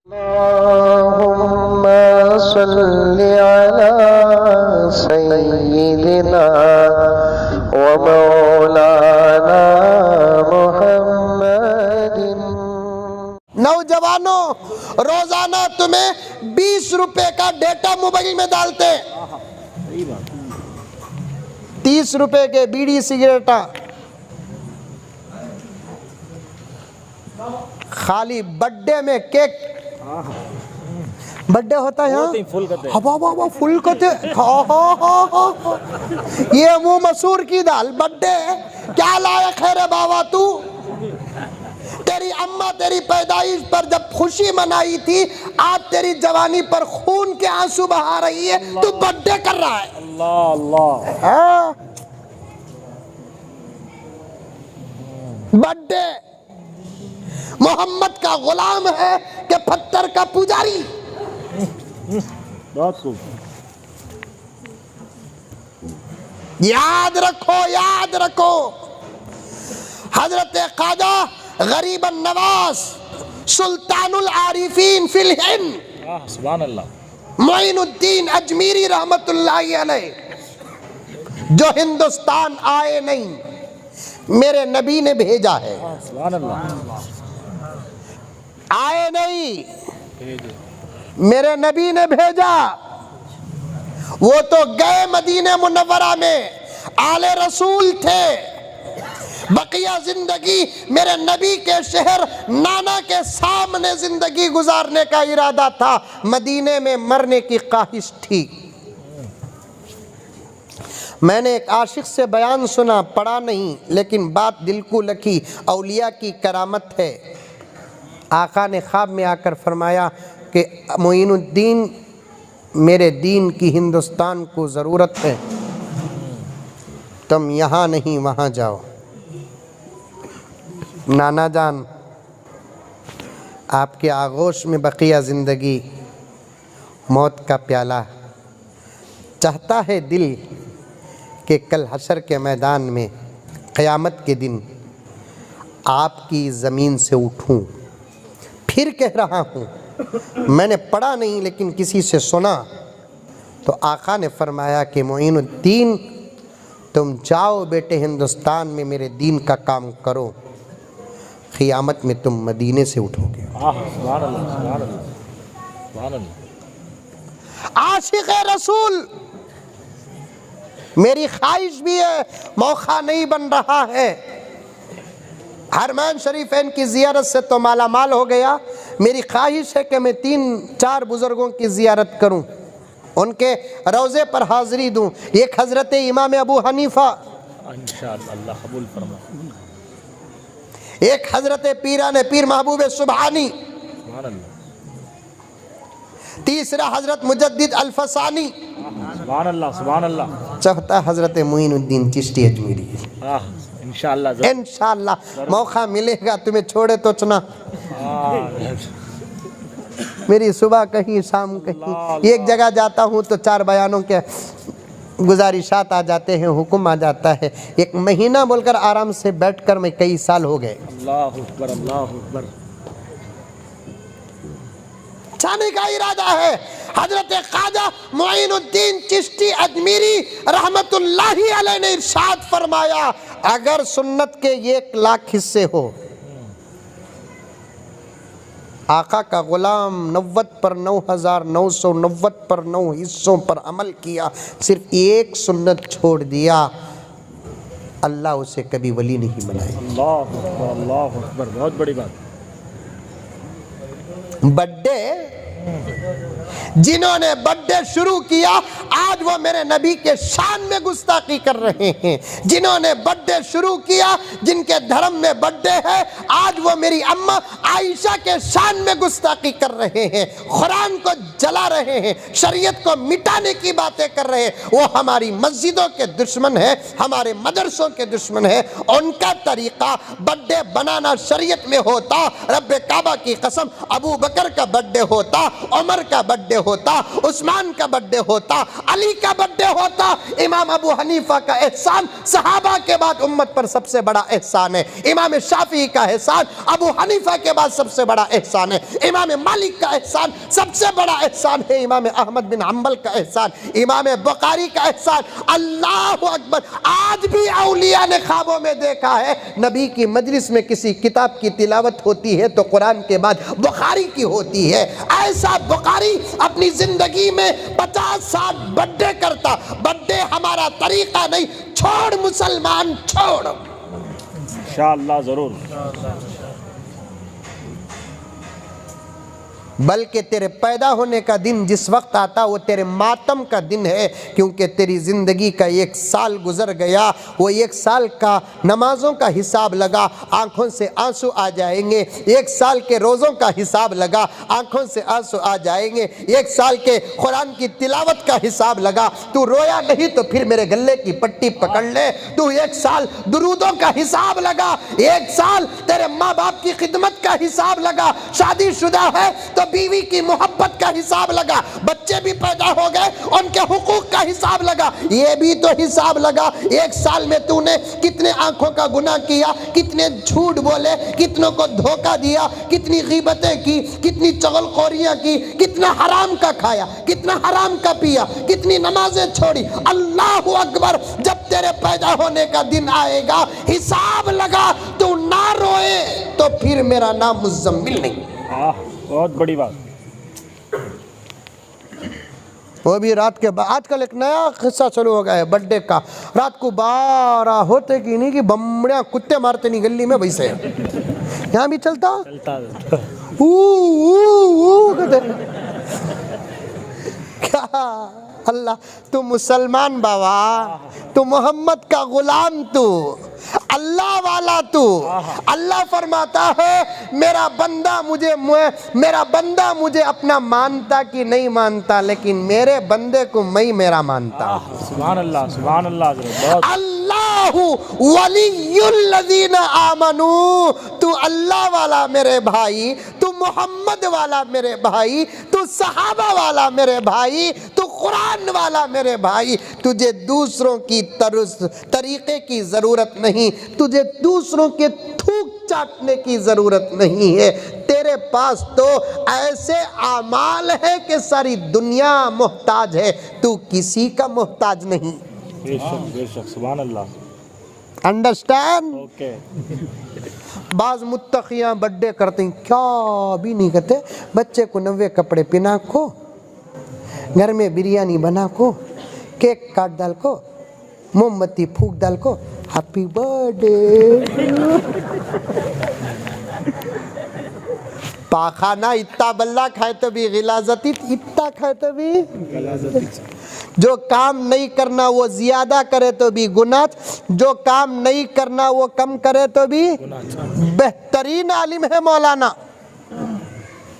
اللهم صل على سيدنا ومولانا محمد۔ نوجوانوں، روزانہ تمہیں 20 روپے کا ڈیٹا موبائل میں ڈالتے ہیں، 30 روپے کے بیڑی سگریٹا، خالی بڈے میں کیک، بڈے ہوتا ہے یہاں فل کرتے، یہ منہ مسور کی دال بڈے کیا لائق ہے رے بابا تو؟ تیری اماں تیری پیدائش پر جب خوشی منائی تھی، آج تیری جوانی پر خون کے آنسو بہا رہی ہے، تو بڈے کر رہا ہے۔ اللہ اللہ، بڈے محمد کا غلام ہے کہ پتھر کا پجاری؟ بہت خوب، یاد رکھو، یاد رکھو، حضرت خواجہ غریب النواز سلطان العارفین فی الہند سبحان اللہ، معین الدین اجمیری رحمت اللہ علیہ، جو ہندوستان آئے نہیں، میرے نبی نے بھیجا ہے۔ سبحان اللہ، آئے نہیں، میرے نبی نے بھیجا۔ وہ تو گئے مدینہ منورہ میں، آل رسول تھے، بقیہ زندگی میرے نبی کے شہر نانا کے سامنے زندگی گزارنے کا ارادہ تھا، مدینے میں مرنے کی خواہش تھی۔ میں نے ایک عاشق سے بیان سنا، پڑھا نہیں، لیکن بات دل کو لگی، اولیاء کی کرامت ہے۔ آقا نے خواب میں آ کر فرمایا کہ معین الدین، میرے دین کی ہندوستان کو ضرورت ہے، تم یہاں نہیں وہاں جاؤ۔ نانا جان، آپ کے آغوش میں بقیہ زندگی، موت کا پیالہ، چاہتا ہے دل کہ کل حشر کے میدان میں قیامت کے دن آپ کی زمین سے اٹھوں۔ پھر کہہ رہا ہوں، میں نے پڑھا نہیں لیکن کسی سے سنا، تو آقا نے فرمایا کہ معین الدین، تم جاؤ بیٹے ہندوستان میں میرے دین کا کام کرو، قیامت میں تم مدینے سے اٹھو گے۔ سبحان اللہ، سبحان اللہ، سبحان اللہ، عاشق رسول، میری خواہش بھی ہے، موقع نہیں بن رہا ہے، حرمین شریفین کی زیارت سے تو مالا مال ہو گیا، میری خواہش ہے کہ میں 3-4 بزرگوں کی زیارت کروں، ان کے روضے پر حاضری دوں۔ ایک حضرت امام ابو حنیفہ، انشاءاللہ اللہ قبول فرما، ایک حضرت پیران پیر محبوب سبحانی، سبحان اللہ، تیسرا حضرت مجدد الفسانی، سبحان اللہ، سبحان اللہ، چوتھا حضرت معین الدین چشتی اجمیری۔ انشاءاللہ، انشاءاللہ موقع ملے گا، تمہیں چھوڑے تو چنا، میری صبح کہیں شام کہیں، ایک جگہ جاتا ہوں تو 4 بیانوں کے گزارشات آ جاتے ہیں، حکم آ جاتا ہے، 1 مہینہ بول کر آرام سے بیٹھ کر میں کئی سال ہو گئے۔ اللہ اکبر، اللہ اکبر، جانے کا ارادہ ہے۔ حضرت خواجہ معین الدین چشتی اجمیری رحمت اللہ علیہ نے ارشاد فرمایا، اگر سنت کے 1,00,000 حصے ہو، آقا کا غلام 90 پر 9,990 پر 9 حصوں پر عمل کیا، صرف ایک سنت چھوڑ دیا، اللہ اسے کبھی ولی نہیں بنائے۔ اللہ اکبر، اللہ اکبر، بہت بڑی بات۔ بڈے، جنہوں نے بڈے شروع کیا، آج وہ میرے نبی کے شان میں گستاخی کر رہے ہیں۔ جنہوں نے بڈے شروع کیا، جن کے دھرم میں بڈے ہے، آج وہ میری اماں عائشہ کے شان میں گستاخی کر رہے ہیں، قرآن کو جلا رہے ہیں، شریعت کو مٹانے کی باتیں کر رہے ہیں۔ وہ ہماری مسجدوں کے دشمن ہیں، ہمارے مدرسوں کے دشمن ہیں۔ ان کا طریقہ بڈے بنانا شریعت میں ہوتا، رب کعبہ کی قسم، ابو بکر کا بڈے ہوتا، عمر کا بڈے ہوتا، عثمان عثمان کا برتھ ڈے ہوتا، علی کا برتھ ڈے ہوتا، امام ابو حنیفہ کا احسان صحابہ کے بعد امت پر سب سے بڑا احسان ہے، امام شافعی کا احسان ابو حنیفہ کے بعد سب سے بڑا احسان ہے، امام مالک کا احسان سب سے بڑا احسان ہے، امام احمد بن حنبل کا احسان، امام بخاری کا احسان۔ اللہ اکبر! آج بھی اولیاء نے خوابوں میں دیکھا ہے نبی کی مجلس میں کسی کتاب کی تلاوت ہوتی ہے تو قرآن کے بعد بخاری کی ہوتی ہے۔ ایسا بخاری اپنی زندگی میں 50-60 برتھ ڈے کرتا۔ برتھ ڈے ہمارا طریقہ نہیں، چھوڑ مسلمان چھوڑ۔ انشاءاللہ ضرور۔ بلکہ تیرے پیدا ہونے کا دن جس وقت آتا وہ تیرے ماتم کا دن ہے، کیونکہ تیری زندگی کا 1 سال گزر گیا، وہ 1 سال کا نمازوں کا حساب لگا، آنکھوں سے آنسو آ جائیں گے، 1 سال کے روزوں کا حساب لگا، آنکھوں سے آنسو آ جائیں گے، 1 سال کے قرآن کی تلاوت کا حساب لگا، تو رویا نہیں تو پھر میرے گلے کی پٹی پکڑ لے، تو 1 سال درودوں کا حساب لگا، 1 سال تیرے ماں باپ کی خدمت کا حساب لگا، شادی شدہ ہے تو بیوی کی محبت کا حساب لگا، بچے بھی پیدا ہو گئے ان کے حقوق کا حساب لگا، یہ بھی تو حساب لگا 1 سال میں تو نے کتنے آنکھوں کا گناہ کیا، کتنے جھوٹ بولے، کتنوں کو دھوکہ دیا، کتنی غیبتیں کی، کتنی چغل خوریاں کی، کتنا حرام کا کھایا، کتنا حرام کا پیا، کتنی نمازیں چھوڑی۔ اللہ اکبر! جب تیرے پیدا ہونے کا دن آئے گا حساب لگا، تو نہ روئے تو پھر میرا نام مزمل نہیں۔ بہت بڑی بات۔ وہ بھی رات کے بعد آج کل ایک نیا قصہ شروع ہو گیا ہے برتھ ڈے کا، رات کو 12 ہوتے کی نہیں کہ بمڑیاں کتے مارتے نہیں گلی میں، ویسے یہاں بھی چلتا کیا اللہ! تو مسلمان بابا، تو محمد کا غلام، تو اللہ والا، تو اللہ فرماتا ہے میرا بندہ مجھے اپنا مانتا کہ نہیں مانتا، لیکن میرے بندے کو میں میرا مانتا ہوں۔ سبحان اللہ، سبحان اللہ۔ اللہ ولی الذین آمنو، تو اللہ والا میرے بھائی، تو محمد والا میرے بھائی، تو صحابہ والا میرے بھائی، تو قرآن والا میرے بھائی، تجھے دوسروں کی طریقے کی ضرورت نہیں، تجھے دوسروں کے تھوک چاٹنے کی ضرورت نہیں ہے، تیرے پاس تو ایسے اعمال ہے کہ ساری دنیا محتاج ہے، تو کسی کا محتاج نہیں۔ بے شک بے شک، سبحان اللہ۔ انڈرسٹینڈ؟ اوکے۔ بعض متقیاں برتھ ڈے کرتے ہیں، کیا بھی نہیں کرتے، بچے کو 90 کپڑے پہنا کو، گھر میں بریانی بنا کو، کیک کاٹ ڈال کو، موم بتی پھونک ڈال کو، ہیپی برتھ ڈے۔ پاخانہ اتنا بلہ کھائے تو بھی غلاظتی، اتنا کھائے تو بھی جو کام نہیں کرنا وہ زیادہ کرے تو بھی گناہ، جو کام نہیں کرنا وہ کم کرے تو بھی بہترین عالم ہے مولانا۔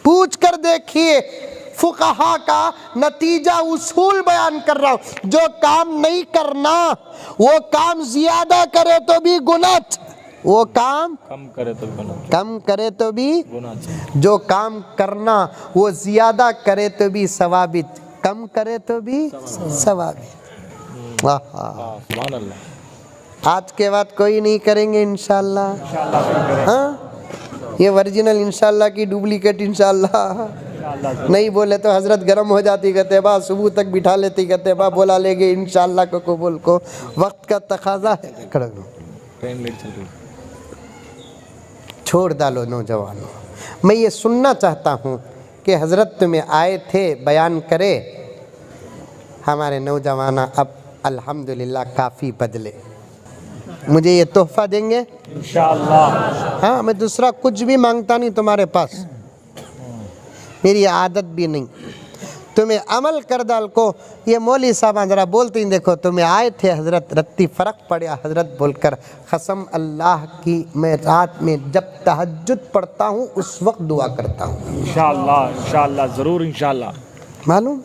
پوچھ کر دیکھیے، فقہا کا نتیجہ اصول بیان کر رہا ہوں، جو کام نہیں کرنا وہ کام زیادہ کرے تو بھی گناہ، وہ کام کم کرے تو گناہ، کم کرے تو بھی گناہ، جو کام کرنا وہ زیادہ کرے تو بھی ثواب، کم کرے تو بھی ثواب۔ سبحان اللہ۔ آج کے بعد کوئی نہیں کریں گے انشاءاللہ؟ ہاں، یہ ورجنل انشاءاللہ کی ڈپلیکیٹ انشاءاللہ نہیں بولے تو حضرت گرم ہو جاتی، کہتے با صبح تک بٹھا لیتی، کہتے با بولا لے گے انشاءاللہ کو قبول کو، وقت کا تقاضا ہے۔ ٹرین لیٹ چل رہی۔ چھوڑ ڈالو نوجوانوں، میں یہ سننا چاہتا ہوں کہ حضرت تمہیں آئے تھے بیان کرے، ہمارے نوجوان اب الحمدللہ کافی بدلے، مجھے یہ تحفہ دیں گے انشاءاللہ۔ ہاں، میں دوسرا کچھ بھی مانگتا نہیں تمہارے پاس، میری عادت بھی نہیں، تمہیں عمل کر ڈال کو۔ یہ مولوی صاحب ذرا بولتے ہیں، دیکھو تمہیں آئے تھے حضرت، رتی فرق پڑیا حضرت بول کر، قسم اللہ کی میں رات میں جب تہجد پڑھتا ہوں اس وقت دعا کرتا ہوں، انشاءاللہ انشاءاللہ ضرور انشاءاللہ۔ معلوم